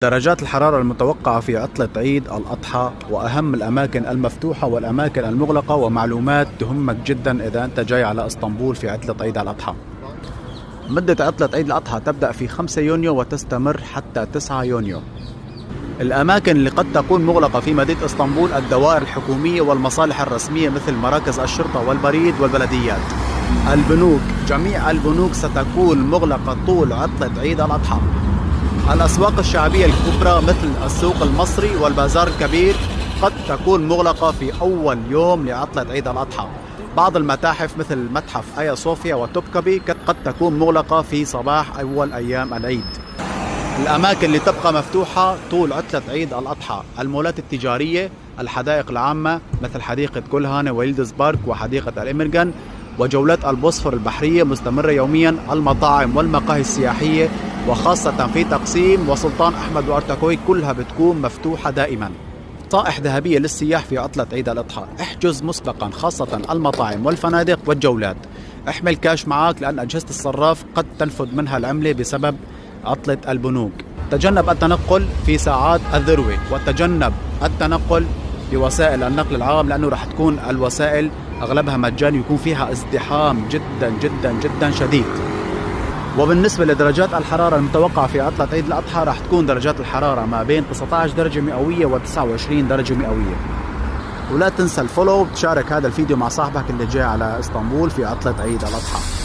درجات الحرارة المتوقعة في عطلة عيد الأضحى وأهم الأماكن المفتوحة والأماكن المغلقة ومعلومات تهمك جدا إذا أنت جاي على اسطنبول في عطلة عيد الأضحى. مدة عطلة عيد الأضحى تبدأ في 5 يونيو وتستمر حتى 9 يونيو. الأماكن اللي قد تكون مغلقة في مدينة اسطنبول الدوائر الحكومية والمصالح الرسمية مثل مراكز الشرطة والبريد والبلديات. البنوك، جميع البنوك ستكون مغلقة طول عطلة عيد الأضحى. الأسواق الشعبية الكبرى مثل السوق المصري والبازار الكبير قد تكون مغلقة في أول يوم لعطلة عيد الأضحى. بعض المتاحف مثل متحف آيا صوفيا وتوبكابي قد تكون مغلقة في صباح أول أيام العيد. الأماكن اللي تبقى مفتوحة طول عطلة عيد الأضحى: المولات التجارية، الحدائق العامة مثل حديقة كلهانة ويلدز بارك وحديقة الإمرجان، وجولات البوسفور البحرية مستمرة يوميا، المطاعم والمقاهي السياحية وخاصة في تقسيم وسلطان أحمد وأرتكوي كلها بتكون مفتوحة دائما. نصائح ذهبية للسياح في عطلة عيد الأضحى: احجز مسبقا خاصة المطاعم والفنادق والجولات. احمل كاش معك لأن أجهزة الصراف قد تنفذ منها العملة بسبب عطلة البنوك. تجنب التنقل في ساعات الذروة، وتجنب التنقل بوسائل النقل العام لأنه راح تكون الوسائل أغلبها مجاني ويكون فيها ازدحام جدا جدا جدا شديد. وبالنسبة لدرجات الحرارة المتوقعة في عطلة عيد الأضحى راح تكون درجات الحرارة ما بين 19 درجة مئوية و29 درجة مئوية. ولا تنسى الفولو وتشارك هذا الفيديو مع صاحبك اللي جاي على اسطنبول في عطلة عيد الأضحى.